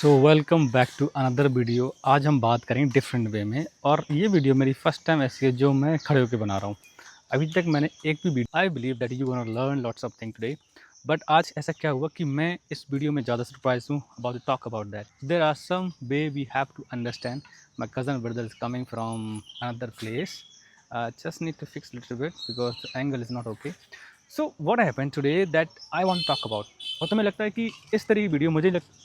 So welcome back to another video. आज हम बात करेंगे डिफरेंट वे में, और ये वीडियो मेरी फर्स्ट टाइम ऐसी है जो मैं खड़े होकर बना रहा हूँ। अभी तक मैंने एक भी video, I believe that you gonna learn lots of thing today, but आज ऐसा क्या हुआ कि मैं इस वीडियो में ज़्यादा सरप्राइज हूँ about to talk about that. There are some way we have to understand. My cousin brother is coming from another place, just need to fix little bit because the angle is not okay. So what happened today that I want to talk about। और तुम्हें लगता है कि इस तरह की video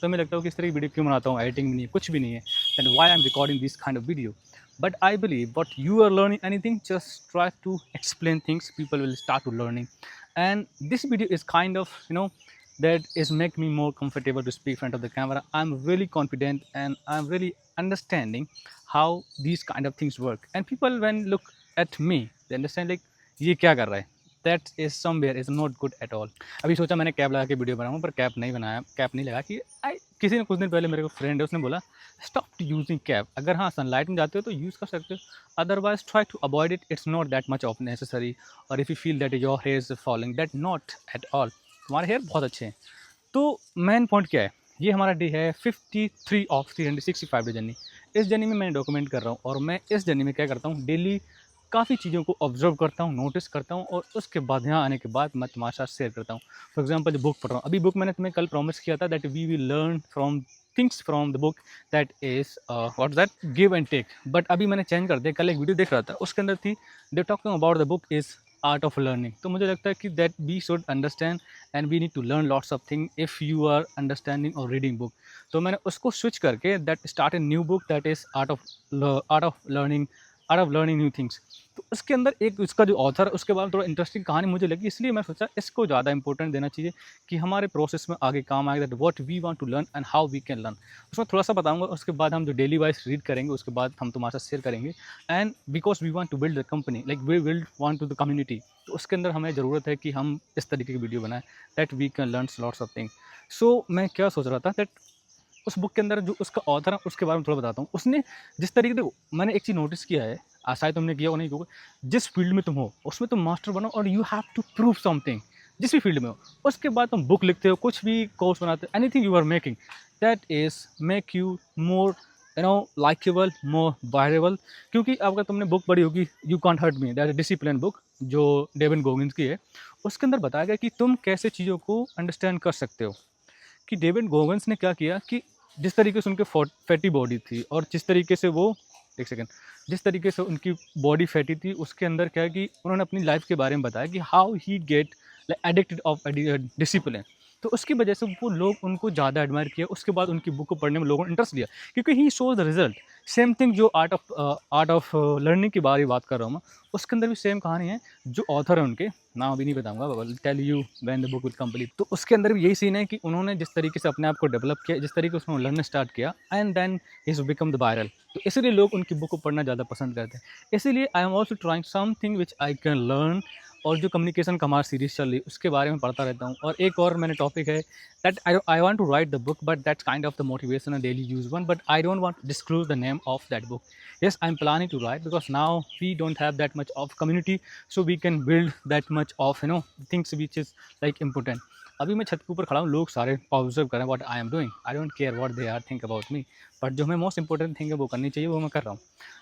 तुम्हें लगता हो कि इस तरह की वीडियो क्यों बनाता हूँ, एडिटिंग भी नहीं है, कुछ भी नहीं है, then why I'm recording this kind of video। But I believe what you are learning anything, just try to explain things, people will start to learning। And this video is kind of, that is make me more comfortable to speak in front of the camera। I'm really confident and I'm really understanding how these kind of things work, and people when look at me they understand like ये क्या कर रहा है, that is somewhere is not good at all। अभी सोचा मैंने cap लगा के वीडियो बनाऊँ, पर कैप नहीं बनाया, कैप नहीं लगा कि किसी ने कुछ दिन पहले मेरे को फ्रेंड है उसने बोला स्टॉप यूजिंग कैप। अगर हाँ सनलाइट में जाते हो तो यूज़ कर सकते हो, otherwise try to avoid it, it's not that much of necessary. और if you feel that your hair is falling, that not at all, तुम्हारे हेयर बहुत अच्छे हैं। तो मेन पॉइंट क्या है, ये हमारा डे है 53 ऑफ 365 डे जर्नी। इस जर्नी में मैं डॉक्यूमेंट कर रहा हूँ, और मैं इस जर्नी में क्या करता हूँ, डेली काफ़ी चीज़ों को ऑब्जर्व करता हूँ, नोटिस करता हूँ, और उसके बाद यहाँ आने के बाद मैं तुम्हारे साथ शेयर करता हूँ। फॉर एग्जांपल जो बुक पढ़ रहा हूँ, अभी बुक मैंने तुम्हें कल प्रॉमिस किया था that we will learn from things from the book, that is what that give and take. But अभी मैंने चेंज कर दिया, कल एक वीडियो देख रहा था उसके अंदर थी they talking about the book is art of learning. तो मुझे लगता है कि that we should understand and we need to learn lots of thing if you are understanding और रीडिंग बुक। तो मैंने उसको स्विच करके that start a new book that is art of learning new things. तो उसके अंदर एक उसका जो ऑथर है उसके बारे में थोड़ा इंटरेस्टिंग कहानी मुझे लगी, इसलिए मैं सोचा इसको ज़्यादा इंपॉर्टेंट देना चाहिए कि हमारे प्रोसेस में आगे काम आएगा, that what we want to learn and how we can learn. उसमें थोड़ा सा बताऊंगा, उसके बाद हम जो डेली वाइज रीड करेंगे उसके बाद हम तुम्हारे साथ शेयर करेंगे। And because we want to build the company, like we build want to the community, तो उसके अंदर हमें ज़रूरत है कि हम इस तरीके की वीडियो बनाएं that we can learn lots of thing. So मैं क्या सोच रहा था दैट उस बुक के अंदर जो उसका ऑथर है उसके बारे में थोड़ा बताता हूँ। उसने जिस तरीके से, मैंने एक चीज़ नोटिस किया है, शायद तुमने किया हो नहीं होगा, जिस फील्ड में तुम हो उसमें तुम मास्टर बनो और you have to prove something, जिस भी फील्ड में हो। उसके बाद तुम बुक लिखते हो, कुछ भी कोर्स बनाते हो, anything you are making, that is make you more likeable, more virable. क्योंकि अगर तुमने बुक पढ़ी होगी you can't hurt me, that is discipline book जो डेविड गोगिंस की है, उसके अंदर बताया गया कि तुम कैसे चीज़ों को अंडरस्टैंड कर सकते हो। कि डेविड गोगन्स ने क्या किया कि जिस तरीके से उनके फैटी बॉडी थी, और जिस तरीके से वो, एक सेकेंड, जिस तरीके से उनकी बॉडी फैटी थी, उसके अंदर क्या है कि उन्होंने अपनी लाइफ के बारे में बताया कि how he get addicted of discipline. तो उसकी वजह से वो लोग उनको ज़्यादा एडमायर किया, उसके बाद उनकी बुक को पढ़ने में लोगों ने इंटरेस्ट लिया, क्योंकि he shows the result. Same thing जो आर्ट ऑफ लर्निंग के बारे में बात कर रहा हूँ मैं, उसके अंदर भी सेम कहानी है। जो ऑथर है उनके नाम अभी नहीं बताऊंगा, tell you when the book will complete. तो उसके अंदर भी यही सीन है कि उन्होंने जिस तरीके से अपने आप को डेवलप किया, जिस तरीके से उन्होंने लर्न स्टार्ट किया, and then is become the viral. तो इसीलिए लोग उनकी बुक को पढ़ना ज़्यादा पसंद करते हैं। इसीलिए I am also trying something which I can learn. और जो कम्युनिकेशन का हमारा सीरीज चल रही है उसके बारे में पढ़ता रहता हूँ। और एक और मैंने टॉपिक है that I want to write the book, but that's kind of the motivation daily use one, but I don't want disclose the name of that book. Yes, I'm planning to write because now we don't have that much of community, so we can build that much of things which is like important। अभी मैं छत के ऊपर खड़ा हूँ, लोग सारे observe करें what I am doing, I don't care what they are think about me, but जो हमें मोस्ट इंपॉर्टेंट थिंग है वो करनी चाहिए, वो मैं कर रहा हूँ।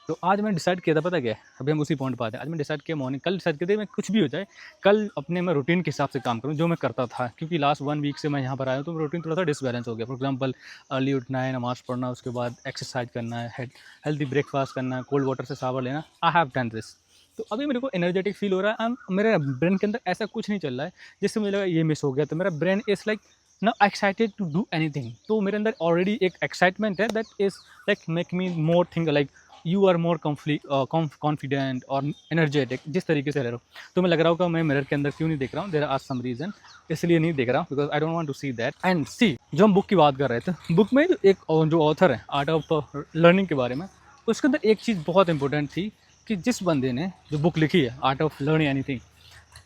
तो आज मैंने डिसाइड किया था, पता क्या है, अभी हम उसी पॉइंट पर आते हैं। आज मैं डिसाइड किया मॉर्निंग, कल डिसाइड किया था मैं कुछ भी हो जाए कल अपने मैं रूटीन के हिसाब से काम करूँ जो मैं करता था, क्योंकि लास्ट 1 वीक से मैं यहाँ पर आया हूँ तो रूटीन थोड़ा सा डिसबैलेंस हो गया। फॉर एग्जाम्पल अर्ली उठना है, नमाज़ पढ़ना, उसके बाद एक्सरसाइज करना है, हेल्दी ब्रेकफास्ट करना है, कोल्ड वाटर से शावर लेना, आई हैव डन दिस। तो अभी मेरे को एनर्जेटिक फील हो रहा है, मेरे ब्रेन के अंदर ऐसा कुछ नहीं चल रहा है जिससे मुझे लगा ये मिस हो गया। तो मेरा ब्रेन इज़ लाइक ना एक्साइटेड टू डू एनीथिंग। तो मेरे अंदर ऑलरेडी एक एक्साइटमेंट है that is like make me more think like you are more confident और एनर्जेटिक, जिस तरीके से रह रहा हूँ। तो मैं लग रहा होगा मैं मिरर के अंदर क्यों नहीं देख रहा हूँ, देयर आर सम रीज़न, इसलिए नहीं देख रहा हूँ because I don't want to see that. And see, जो हम बुक की बात कर रहे थे, बुक में एक जो ऑथर है आर्ट ऑफ लर्निंग के बारे में, उसके अंदर एक चीज़ बहुत इंपॉर्टेंट थी कि जिस बंदे ने जो बुक लिखी है आर्ट ऑफ लर्निंग एनीथिंग,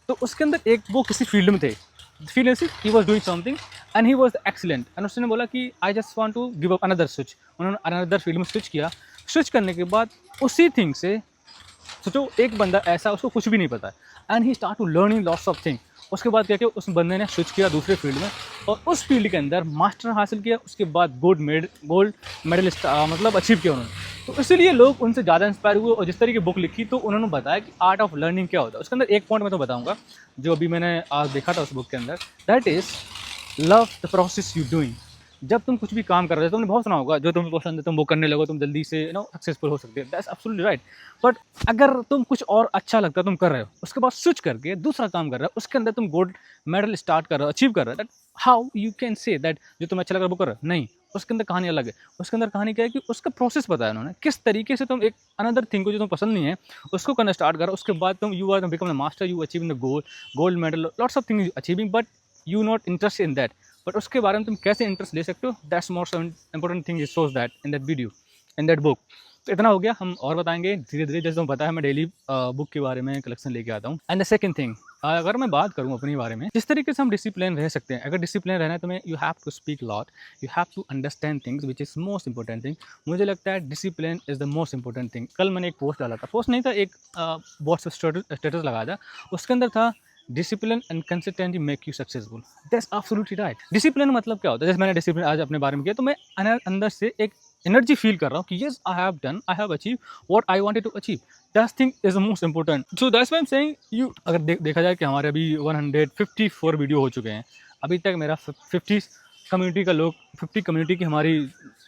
तो उसके अंदर एक वो किसी फील्ड में थे, फील्ड से he was doing something and he was excellent, and उसने बोला कि I just want to give up another switch. उन्होंने अनदर फील्ड में स्विच किया। स्विच करने के बाद उसी थिंग से सोचो एक बंदा ऐसा उसको कुछ भी नहीं पता है and he start to learning lots of thing. उसके बाद क्या किया, उस बंदे ने स्विच किया दूसरे फील्ड में और उस फील्ड के अंदर मास्टर हासिल किया, उसके बाद गोल्ड मेडलिस्ट मतलब अचीव किया उन्होंने। तो इसीलिए लोग उनसे ज़्यादा इंस्पायर हुए और जिस तरीके बुक लिखी तो उन्होंने बताया कि आर्ट ऑफ लर्निंग क्या होता है। उसके अंदर एक पॉइंट मैं तो बताऊँगा जो अभी मैंने आज देखा था उस बुक के अंदर, that is love the process you doing. जब तुम कुछ भी काम कर रहे हो, तुमने बहुत सुना होगा, जो तुम्हें पसंद है तुम वो करने लगो, तुम जल्दी से सक्सेसफुल हो सकते हो, दैट्स एब्सोल्युटली राइट। बट अगर तुम कुछ और अच्छा लगता है तुम कर रहे हो, उसके बाद स्विच करके दूसरा काम कर रहे हो, उसके अंदर तुम गोल्ड मेडल स्टार्ट कर रहे हो, अचीव कर रहे हो, that how you can say that जो तुम्हें अच्छा लग रहा है वो कर रहे हो? नहीं, उसके अंदर कहानी अलग है। उसके अंदर कहानी क्या है कि उसका प्रोसेस बताया उन्होंने, किस तरीके से तुम एक अनदर थिंग को जो तुम्हें पसंद नहीं है उसको करना स्टार्ट करो, उसके बाद तुम you are become the master, you achieving the gold medal, lots of things achieving, but you not interest in that. But उसके बारे में तुम कैसे इंटरेस्ट ले सकते हो, that's most important thing is shows that in that video, in that book. तो इतना हो गया, हम और बताएंगे धीरे धीरे, जैसे तुम्हें पता है मैं डेली बुक के बारे में कलेक्शन लेके आता हूँ। एंड द सेकंड थिंग, अगर मैं बात करूँ अपने बारे में, जिस तरीके से हम डिसिप्लिन रह सकते हैं, अगर डिसिप्लिन रहना है तो मैं you have to speak lot, you have to understand things which is most important thing. मुझे लगता है discipline is the most important thing. कल मैंने एक पोस्ट डाला था, पोस्ट नहीं था, एक व्हाट्सएप स्टेटस लगाया था, उसके अंदर था discipline and consistency make you successful. That's absolutely right. Discipline मतलब क्या होता है, जैसे मैंने डिसिप्लिन आज अपने बारे में किया तो मैं अंदर से एक एनर्जी फील कर रहा हूँ कि yes I have done, I have achieve what I wanted to achieve, that thing is the most important. So that's why I am saying you, अगर देखा जाए कि हमारे अभी 154 वीडियो हो चुके हैं, अभी तक मेरा 50 कम्युनिटी का लोग 50 कम्युनिटी की हमारी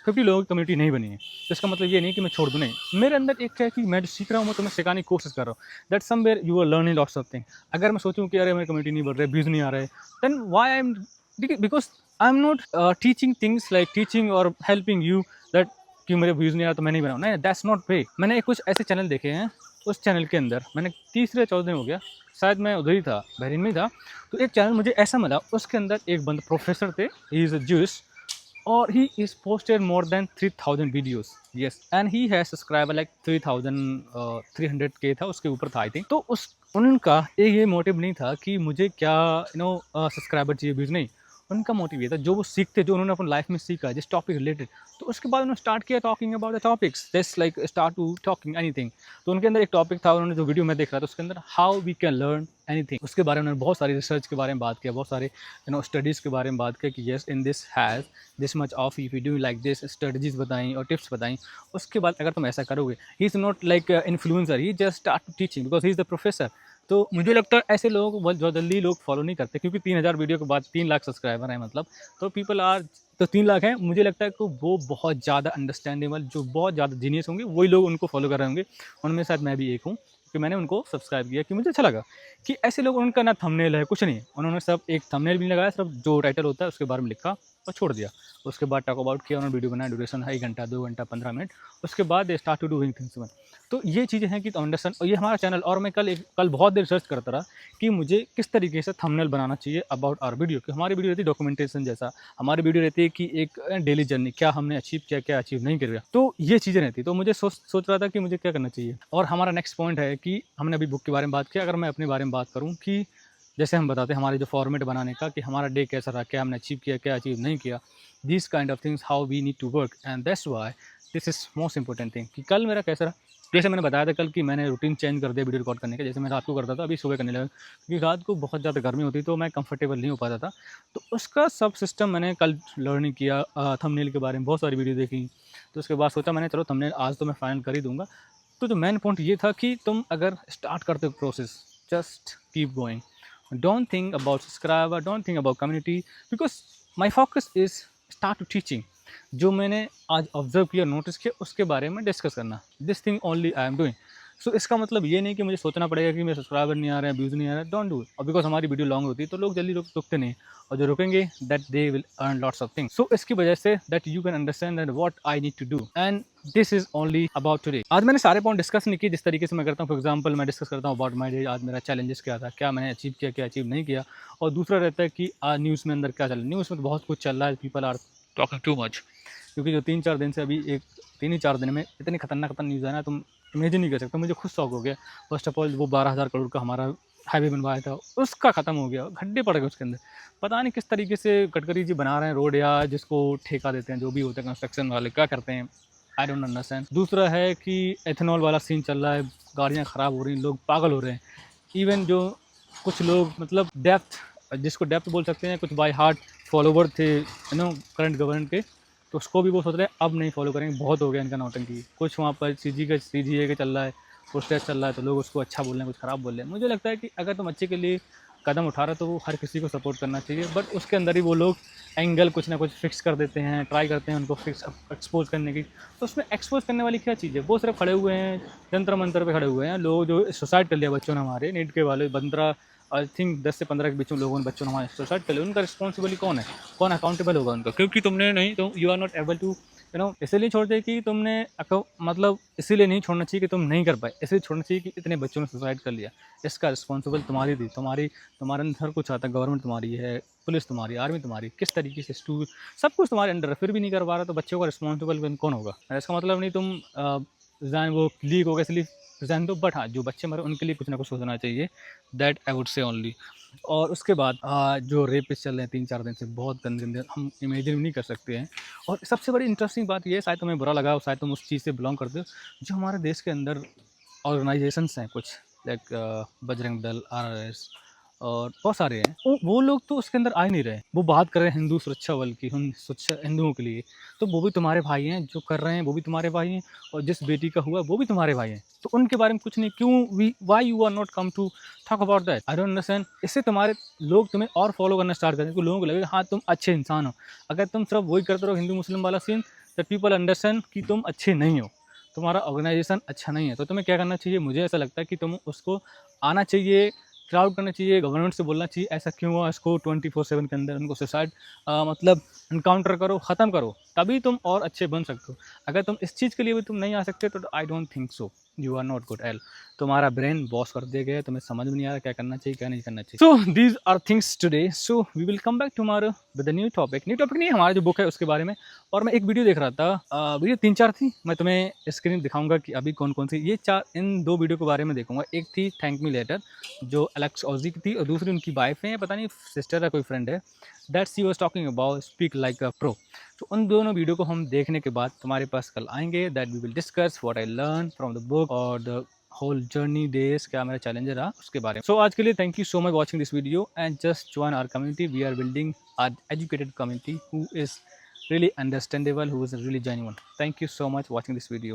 50 लोगों की कम्युनिटी नहीं बनी है। तो इसका मतलब ये नहीं कि मैं छोड़ दूँ, नहीं, मेरे अंदर एक है कि मैं जो सीख रहा हूँ तो मैं सिखाने की कोशिश कर रहा हूँ, that somewhere you are learning lots of thing. अगर मैं सोचूँ कि अरे मेरी कम्युनिटी नहीं बढ़ रही, व्यूज़ नहीं आ रहे, then why I am, because I am not teaching things like teaching और हेल्पिंग यू दैट कि मेरे व्यूज़ नहीं आ रहा तो मैं नहीं बनाऊँ, नहीं, दैट्स नॉट वे। मैंने कुछ ऐसे चैनल देखे हैं, उस चैनल के अंदर मैंने तीसरे 14 दिन हो गया, शायद मैं उधर ही था, बहरीन में ही था, तो एक चैनल मुझे ऐसा मिला, उसके अंदर एक बंदा प्रोफेसर थे, ही इज़ अ ज्यूइश, और he is posted more than 3000 videos, yes, and he has subscriber like 300k था, उसके ऊपर था आई थिंक। तो उस उनका ये मोटिव नहीं था कि मुझे क्या सब्सक्राइबर चाहिए, व्यूज नहीं, उनका मोटिव ये था जो वो सीखते, जो उन्होंने अपनी लाइफ में सीखा जिस टॉपिक रिलेटेड, तो उसके बाद उन्होंने स्टार्ट किया talking about the topics, just like start to talking anything. तो उनके अंदर एक टॉपिक था, उन्होंने जो वीडियो मैं देख रहा था उसके अंदर how we can learn anything, उसके बारे में उन्होंने बहुत सारी रिसर्च के बारे में बात किया, बहुत सारे स्टडीज़ के बारे में बात किया कि yes in this has this much of, if you do like this, strategies बताई और टिप्स बताई। उसके बाद अगर तुम ऐसा करोगे, he is not like influencer, he just start to teaching because he is the professor. तो मुझे लगता है ऐसे लोग बहुत जल्दी लोग फॉलो नहीं करते, क्योंकि 3000 वीडियो के बाद 3 लाख सब्सक्राइबर हैं, मतलब तो पीपल आर, तो 3 लाख हैं, मुझे लगता है कि वो बहुत ज़्यादा अंडरस्टैंडेबल, जो बहुत ज़्यादा जीनियस होंगे वही लोग उनको फॉलो कर रहे होंगे, उनमें शायद मैं भी एक हूँ, कि मैंने उनको सब्सक्राइब किया कि मुझे अच्छा लगा कि ऐसे लोग, उनका ना थंबनेल है कुछ नहीं, उन्होंने सब एक थंबनेल भी नहीं लगाया, सिर्फ जो टाइटल होता है उसके बारे में लिखा और छोड़ दिया। उसके बाद टॉक अबाउट किया, उन्होंने वीडियो बनाया, ड्यूरेशन है 1 घंटा 2 घंटा 15 मिनट, उसके बाद they start to doing things one. तो ये चीज़ें हैं कि अंडरस्टैंड, और ये हमारा चैनल, और मैं कल बहुत देर सर्च करता रहा कि मुझे किस तरीके से थंबनेल बनाना चाहिए अबाउट आवर वीडियो, कि हमारी वीडियो रहती है डॉक्यूमेंटेशन जैसा, हमारी वीडियो रहती है कि एक डेली जर्नी, क्या हमने अचीव किया, क्या अचीव नहीं किया, तो ये चीज़ें रहती। तो मुझे सोच रहा था कि मुझे क्या करना चाहिए। और हमारा नेक्स्ट पॉइंट है कि हमने अभी बुक के बारे में बात किया, अगर मैं अपने बारे में बात करूँ कि जैसे हम बताते हैं हमारे जो फॉर्मेट बनाने का, कि हमारा डे कैसा रहा, क्या हमने अचीव किया, क्या अचीव नहीं किया, this kind of things how we need to work, and that's why this is most important thing. कि कल मेरा कैसा रहा, जैसे मैंने बताया था कल कि मैंने रूटीन चेंज कर दिया वीडियो रिकॉर्ड करने का, जैसे मैं रात को करता था अभी सुबह करने लगा, क्योंकि रात को बहुत ज़्यादा गर्मी होती तो मैं कंफर्टेबल नहीं हो पाता था। तो उसका सब सिस्टम मैंने कल लर्निंग किया, थंबनेल के बारे में बहुत सारी वीडियो देखी, तो उसके बाद सोचा मैंने चलो थंबनेल आज तो मैं फाइनल कर ही दूँगा। तो जो मेन पॉइंट ये था कि तुम अगर स्टार्ट करते हो process, just keep going, don't think about subscriber, don't think about community, because my focus is start to teaching. जो मैंने आज ऑब्जर्व किया, नोटिस किया, उसके बारे में डिस्कस करना, this thing only I am doing. So इसका मतलब ये नहीं कि मुझे सोचना पड़ेगा कि मेरे सब्सक्राइबर नहीं आ रहे हैं, व्यूज़ नहीं आ रहे हैं, डोंट डू। और बिकॉज हमारी वीडियो लॉन्ग होती है तो लोग जल्दी रुकते नहीं, और जो रुकेंगे that they will earn lots of things. So इसकी वजह से that you can understand that what I need to do, and this is only about today. आज मैंने सारे पॉइंट डिस्कस नहीं किए जिस तरीके से मैं करता हूँ। फॉर एग्जाम्पल मैं डिस्कस करता हूँ अबाउट माई डे, आज मेरा चैलेंजेस क्या था, क्या मैंने अचीव किया, क्या अचीव नहीं किया। और दूसरा रहता है कि आज न्यूज़ में अंदर क्या चल रहा है, न्यूज़ में तो बहुत कुछ चल रहा है, people are talking too much, क्योंकि जो 3-4 दिन से अभी 3 ही 4 दिन में इतनी खतरनाक न्यूज़ है ना, तुम इमेजिन नहीं कर सकते। मुझे खुद शौक हो गया। फर्स्ट ऑफ ऑल वो 12,000 करोड़ का हमारा हाईवे बनवाया था, उसका ख़त्म हो गया, गड्ढे पड़ गए उसके अंदर। पता नहीं किस तरीके से गडकरी जी बना रहे हैं रोड, या जिसको ठेका देते हैं, जो भी होते हैं कंस्ट्रक्शन वाले, क्या करते हैं, आई डोंट अंडरस्टैंड। दूसरा है कि एथेनॉल वाला सीन चल रहा है, गाड़ियाँ ख़राब हो रही हैं, लोग पागल हो रहे हैं। इवन जो कुछ लोग मतलब डेप्थ, जिसको डेप्थ बोल सकते हैं, कुछ बाय हार्ट फॉलोवर थे करंट गवर्नमेंट के, तो उसको भी वो सोच रहे हैं अब नहीं फॉलो करेंगे, बहुत हो गया इनका नौटंकी। कुछ वहाँ पर CGA का चल रहा है, प्रोटेस्ट चल रहा है, तो लोग उसको अच्छा बोल रहे हैं, कुछ ख़राब बोल रहे हैं। मुझे लगता है कि अगर तुम अच्छे के लिए कदम उठा रहे हो तो वो हर किसी को सपोर्ट करना चाहिए, बट उसके अंदर ही वो लोग एंगल कुछ ना कुछ फिक्स कर देते हैं, ट्राई करते हैं उनको फिक्स एक्सपोज करने की। तो उसमें एक्सपोज करने वाली क्या चीज़ है? वो सिर्फ खड़े हुए हैं, जंतर मंतर पे खड़े हुए हैं लोग, जो सुसाइड कर लिया बच्चों ने हमारे नीट के वाले 15 आई थिंक 10 से 15 के बीच में लोगों ने, बच्चों ने हमारे सुसाइड कर लिया। उनका रिस्पॉन्सिबली कौन है? कौन अकाउंटेबल होगा उनका? क्योंकि तुमने नहीं, तो you are not able to इसलिए छोड़ दे कि तुमने मतलब इसीलिए नहीं छोड़ना चाहिए कि तुम नहीं कर पाए, इसलिए छोड़ना चाहिए कि इतने बच्चों ने सुसाइड कर लिया। इसका रिस्पॉन्सिबल तुम्हारी थी, तुम्हारे अंदर हर कुछ आता है, गवर्नमेंट तुम्हारी है, पुलिस तुम्हारी, आर्मी तुम्हारी, किस तरीके से सब कुछ तुम्हारे अंडर है, फिर भी नहीं कर पा रहा, तो बच्चों का रिस्पॉन्सिबल कौन होगा? इसका मतलब नहीं तुम रिजाइन, वो लीक हो गया इसलिए रिजाइन दो, बट हाँ जो बच्चे मरे उनके लिए कुछ ना कुछ सोचना चाहिए, that I would say only. और उसके बाद जो रेपिस्ट चल रहे हैं 3-4 दिन से, बहुत गंदे गंदे, हम इमेजिन भी नहीं कर सकते हैं। और सबसे बड़ी इंटरेस्टिंग बात ये है, शायद तुम्हें बुरा लगा, शायद तुम उस चीज़ से बिलोंग करते हो, जो हमारे देश के अंदर ऑर्गेनाइजेशंस हैं कुछ, लाइक बजरंग दल, RRS और बहुत सारे हैं, वो लोग तो उसके अंदर आ ही नहीं रहे। वो बात कर रहे हैं हिंदू सुरक्षा बल की, सुरक्षा हिंदुओं के लिए, तो वो भी तुम्हारे भाई हैं, जो कर रहे हैं वो भी तुम्हारे भाई हैं, और जिस बेटी का हुआ वो भी तुम्हारे भाई हैं, तो उनके बारे में कुछ नहीं, क्यों why you are not come to talk about that? I don't understand. इससे तुम्हारे लोग तुम्हें और फॉलो करना स्टार्ट कर देंगे, लोगों को लगेगा हाँ तुम अच्छे इंसान हो। अगर तुम सिर्फ वही करते रहो हिंदू मुस्लिम वाला सीन, दैट पीपल अंडरस्टैंड कि तुम अच्छे नहीं हो, तुम्हारा ऑर्गेनाइजेशन अच्छा नहीं है, तो तुम्हें क्या करना चाहिए? मुझे ऐसा लगता है कि तुम उसको आना चाहिए, क्राउड करना चाहिए, गवर्नमेंट से बोलना चाहिए ऐसा क्यों हुआ, इसको 24/7 के अंदर उनको सुसाइड मतलब इनकाउंटर करो, ख़त्म करो, तभी तुम और अच्छे बन सकते हो। अगर तुम इस चीज़ के लिए भी तुम नहीं आ सकते, तो I don't think so, you are not good L. तुम्हारा ब्रेन वॉश कर दिया गया है, तुम्हें समझ में नहीं आ रहा क्या करना चाहिए क्या नहीं करना चाहिए। So these are things today, so we will come back tomorrow with a new topic नहीं, हमारा जो बुक है उसके बारे में। और मैं एक वीडियो देख रहा था, वीडियो 3-4 थी, मैं तुम्हें स्क्रीन दिखाऊंगा कि अभी कौन कौन सी, ये 4 इन 2 वीडियो के बारे में देखूंगा। एक थी थैंक मी लेटर, जो एलेक्स ऑजी की थी, और दूसरी उनकी वाइफ है, पता नहीं सिस्टर है, कोई फ्रेंड है, that she was talking about speak like a pro. तो उन दोनों वीडियो को हम देखने के बाद तुम्हारे पास कल आएंगे, that we will discuss what I learn from the book और द होल जर्नी डेज, क्या मेरा चैलेंज रहा उसके बारे में। सो आज के लिए thank you so much watching this video and just join our community. We are building our educated community who is really understandable, who is really genuine. Thank you so much watching this video.